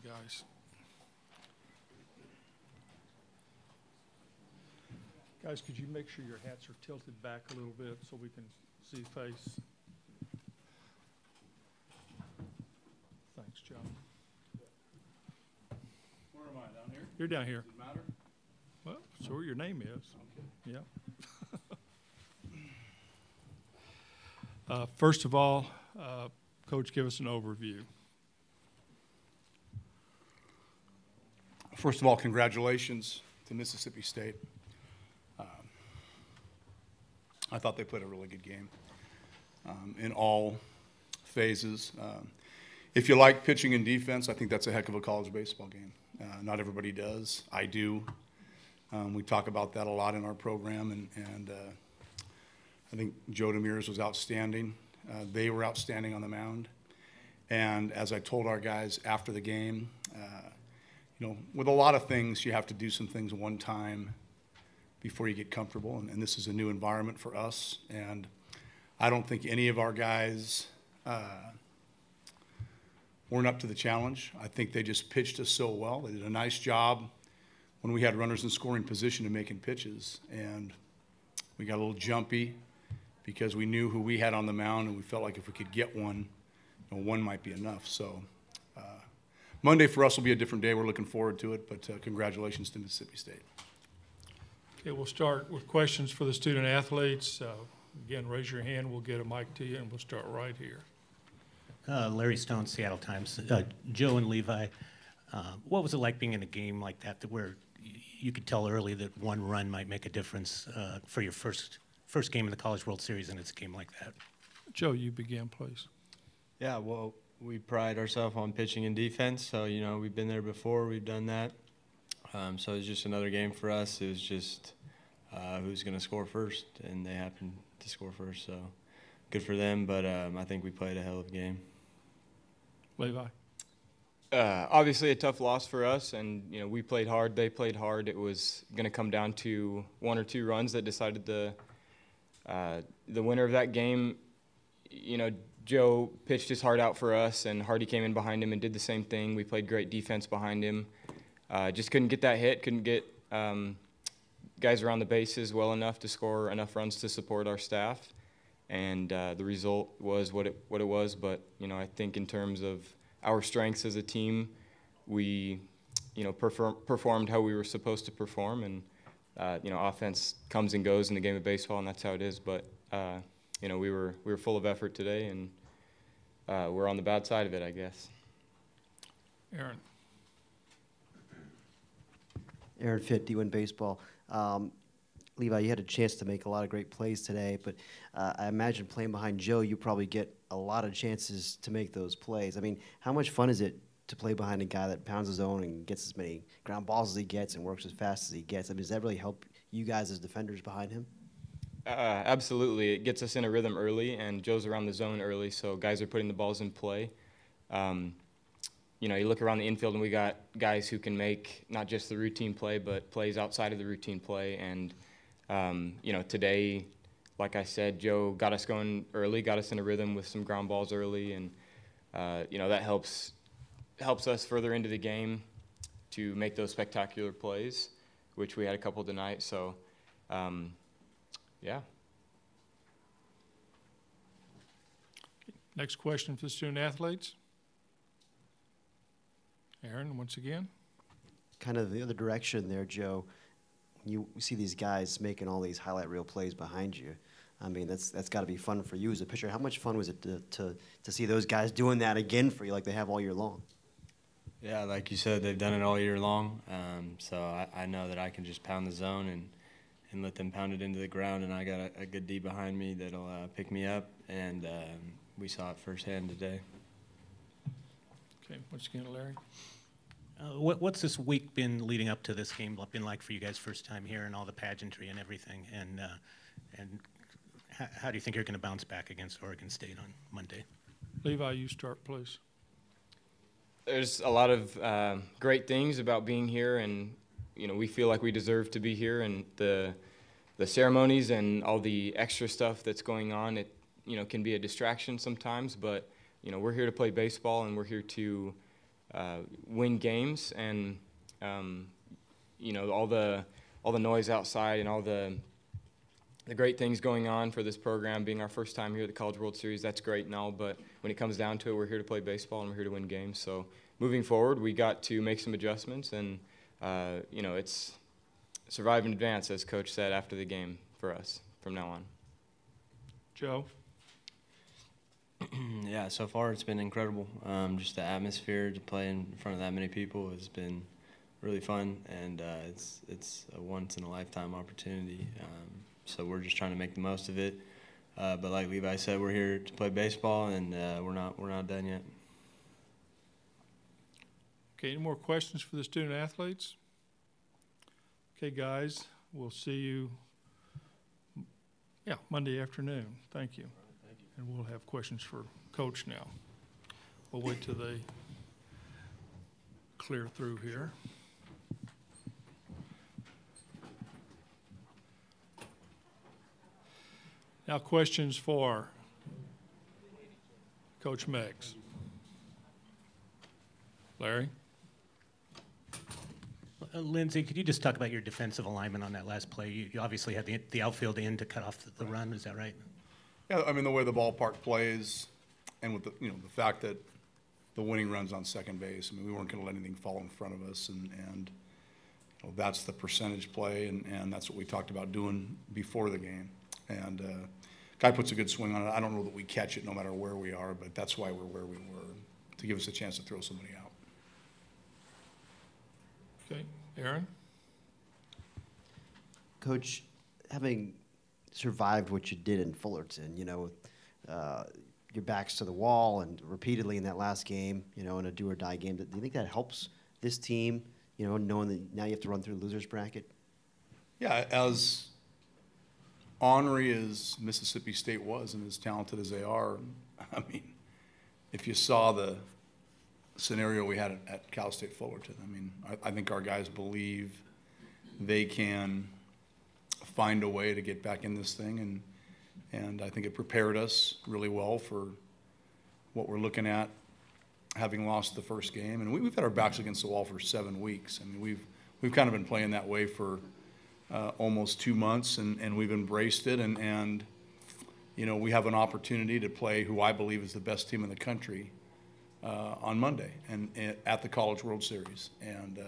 guys. Guys, could you make sure your hats are tilted back a little bit so we can see face? Thanks, John. Where am I, down here? You're down here. Does it matter? Well, sure your name is. Okay. Yeah. First of all, Coach, give us an overview. First of all, congratulations to Mississippi State. I thought they played a really good game in all phases. If you like pitching and defense, I think that's a heck of a college baseball game. Not everybody does. I do. We talk about that a lot in our program, and I think Joe Demers was outstanding. They were outstanding on the mound. And as I told our guys after the game, with a lot of things, you have to do some things one time before you get comfortable, and this is a new environment for us. And I don't think any of our guys weren't up to the challenge. I think they just pitched us so well. They did a nice job when we had runners in scoring position to making pitches, and we got a little jumpy because we knew who we had on the mound, and we felt like if we could get one, one might be enough. So Monday for us will be a different day. We're looking forward to it, but congratulations to Mississippi State. Okay, we'll start with questions for the student athletes. Again, raise your hand. We'll get a mic to you, and we'll start right here. Larry Stone, Seattle Times. Joe and Levi, what was it like being in a game like that where you could tell early that one run might make a difference for your first game in the College World Series, and it's a game like that? Joe, you begin, please. Yeah, well, we pride ourselves on pitching and defense, so, we've been there before, we've done that. So it was just another game for us. It was just who's going to score first, and they happened to score first, so good for them, but I think we played a hell of a game. Levi. Obviously a tough loss for us, and we played hard, they played hard. It was going to come down to one or two runs that decided the winner of that game. Joe pitched his heart out for us, and Hardy came in behind him and did the same thing. We played great defense behind him. Just couldn't get that hit, couldn't get guys around the bases well enough to score enough runs to support our staff. And the result was what it was. But, I think in terms of our strengths as a team, we, performed how we were supposed to perform. And, offense comes and goes in the game of baseball, and that's how it is. But, we were full of effort today, and we're on the bad side of it, I guess. Aaron. Aaron Fitt, D1 Baseball. Levi, you had a chance to make a lot of great plays today, but I imagine playing behind Joe, you probably get a lot of chances to make those plays. I mean, how much fun is it to play behind a guy that pounds his own and gets as many ground balls as he gets and works as fast as he gets? I mean, does that really help you guys as defenders behind him? Absolutely. It gets us in a rhythm early, and Joe's around the zone early, so guys are putting the balls in play. You look around the infield, and we got guys who can make not just the routine play, but plays outside of the routine play. And, today, like I said, Joe got us going early, got us in a rhythm with some ground balls early, and, that helps us further into the game to make those spectacular plays, which we had a couple tonight. So, yeah. Next question for the student athletes. Aaron, once again. Kind of the other direction there, Joe. You see these guys making all these highlight reel plays behind you. I mean, that's got to be fun for you as a pitcher. How much fun was it to see those guys doing that again for you like they have all year long? Yeah, like you said, they've done it all year long. So I know that I can just pound the zone and let them pound it into the ground, and I got a good D behind me that'll pick me up, and we saw it firsthand today. Okay, once again, Larry. What's this week been leading up to this game been like for you guys? First time here and all the pageantry and everything, and how do you think you're going to bounce back against Oregon State on Monday? Levi, you start, please. There's a lot of great things about being here, and we feel like we deserve to be here. And the ceremonies and all the extra stuff that's going on, it can be a distraction sometimes, but we're here to play baseball, and we're here to win games, and you know, all the noise outside and all the great things going on for this program, being our first time here at the College World Series, that's great and all, but when it comes down to it, we're here to play baseball and we're here to win games. So moving forward, we got to make some adjustments, and you know, it's survive and advance, as Coach said after the game for us from now on. Joe? Yeah, so far it's been incredible. Just the atmosphere to play in front of that many people has been really fun, and it's a once-in-a-lifetime opportunity. So we're just trying to make the most of it. But like Levi said, we're here to play baseball, and we're not done yet. Okay, any more questions for the student athletes? Okay, guys, we'll see you, Monday afternoon. Thank you. And we'll have questions for Coach now. We'll wait till they clear through here. Now, questions for Coach Meggs. Larry? Lindsey, could you just talk about your defensive alignment on that last play? You obviously had the outfield in to cut off the run. Is that right? Yeah, I mean, the way the ballpark plays, and with the fact that the winning run's on second base, I mean, we weren't going to let anything fall in front of us, and that's the percentage play, and that's what we talked about doing before the game. And guy puts a good swing on it. I don't know that we catch it no matter where we are, but that's why we're where we were, to give us a chance to throw somebody out. Okay, Aaron? Coach, having survived what you did in Fullerton, your back's to the wall and repeatedly in that last game, in a do-or-die game, do you think that helps this team, knowing that now you have to run through the loser's bracket? Yeah, as ornery as Mississippi State was and as talented as they are, I mean, if you saw the scenario we had at Cal State Fullerton, I mean, I think our guys believe they can find a way to get back in this thing, and I think it prepared us really well for what we're looking at, having lost the first game. And we've had our backs against the wall for 7 weeks. I mean, we've kind of been playing that way for almost 2 months, and we've embraced it, and we have an opportunity to play who I believe is the best team in the country on Monday and at the College World Series. And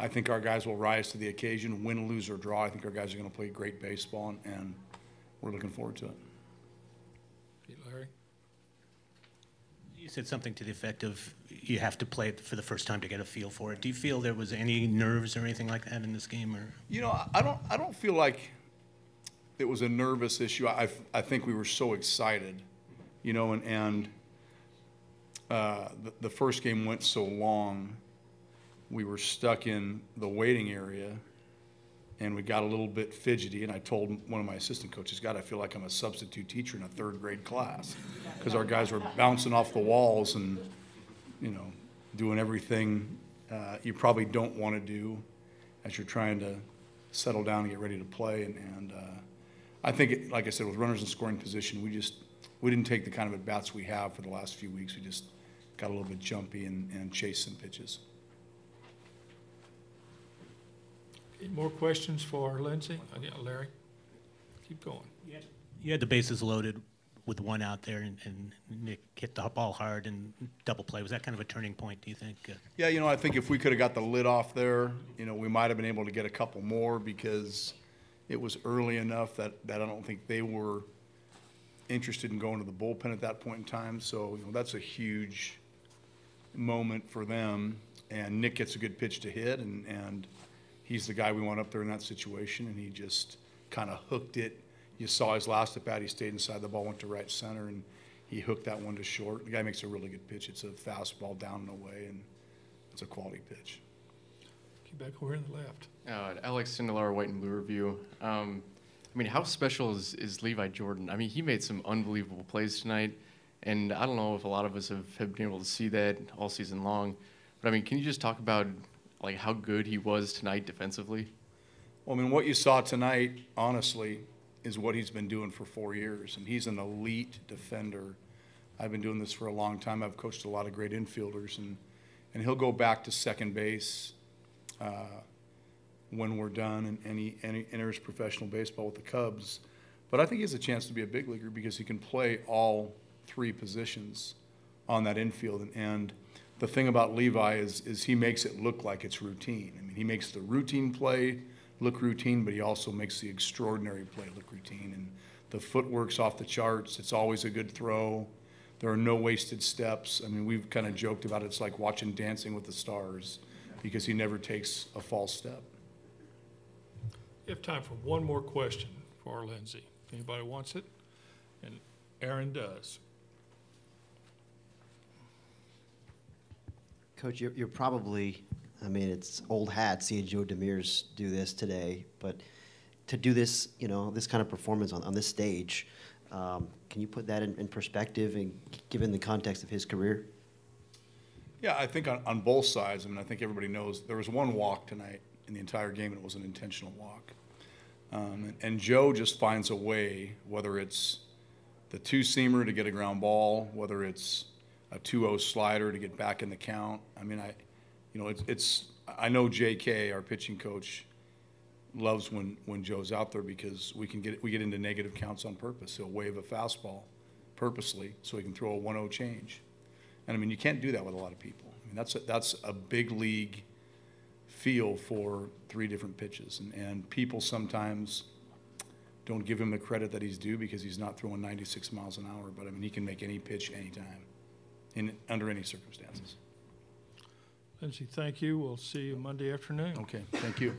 I think our guys will rise to the occasion, win, lose, or draw. I think our guys are going to play great baseball, and we're looking forward to it. Larry? You said something to the effect of you have to play it for the first time to get a feel for it. Do you feel there was any nerves or anything like that in this game? Or I don't feel like it was a nervous issue. I think we were so excited, and the first game went so long. We were stuck in the waiting area, and we got a little bit fidgety, and I told one of my assistant coaches, God, I feel like I'm a substitute teacher in a third grade class, because our guys were bouncing off the walls and, doing everything you probably don't want to do as you're trying to settle down and get ready to play. And I think, like I said, with runners in scoring position, we didn't take the kind of at-bats we have for the last few weeks. We just got a little bit jumpy and chased some pitches. Any more questions for Lindsey? Yeah, Larry? Keep going. you had the bases loaded with one out there, and Nick hit the ball hard and double play. Was that kind of a turning point, do you think? Yeah, I think if we could have got the lid off there, we might have been able to get a couple more, because it was early enough that I don't think they were interested in going to the bullpen at that point in time. So, that's a huge moment for them. And Nick gets a good pitch to hit, and he's the guy we want up there in that situation, and he just kind of hooked it. You saw his last at bat, he stayed inside, the ball went to right center, and he hooked that one to short. The guy makes a really good pitch. It's a fastball down and away, and it's a quality pitch. Keep back over in the left. Alex Sindelar, White and Blue Review. How special is Levi Jordan? He made some unbelievable plays tonight, and I don't know if a lot of us have been able to see that all season long. But, can you just talk about, how good he was tonight defensively? Well, what you saw tonight, honestly, is what he's been doing for 4 years, and he's an elite defender. I've been doing this for a long time. I've coached a lot of great infielders, and he'll go back to second base when we're done, and he enters professional baseball with the Cubs. But I think he has a chance to be a big leaguer because he can play all three positions on that infield. And the thing about Levi is he makes it look like it's routine. I mean, he makes the routine play look routine, but he also makes the extraordinary play look routine. And the footwork's off the charts. It's always a good throw. There are no wasted steps. I mean, we've kind of joked about it. It's like watching Dancing with the Stars because he never takes a false step. We have time for one more question for Lindsay. If anybody wants it, and Aaron does. Coach, you're probably, I mean, it's old hat seeing Joe Demers do this today, but to do this, you know, this kind of performance on this stage, can you put that in perspective and given the context of his career? Yeah, I think on both sides. I mean, I think everybody knows there was one walk tonight in the entire game, and it was an intentional walk. And Joe just finds a way, whether it's the two-seamer to get a ground ball, whether it's a 2-0 slider to get back in the count. I mean, I know JK, our pitching coach, loves when Joe's out there because we get into negative counts on purpose. He'll wave a fastball purposely so he can throw a 1-0 change. And I mean, you can't do that with a lot of people. I mean, that's a big league feel for three different pitches. And people sometimes don't give him the credit that he's due because he's not throwing 96 miles an hour. But I mean, he can make any pitch anytime, under any circumstances. Lindsay, thank you. We'll see you Monday afternoon. Okay, thank you.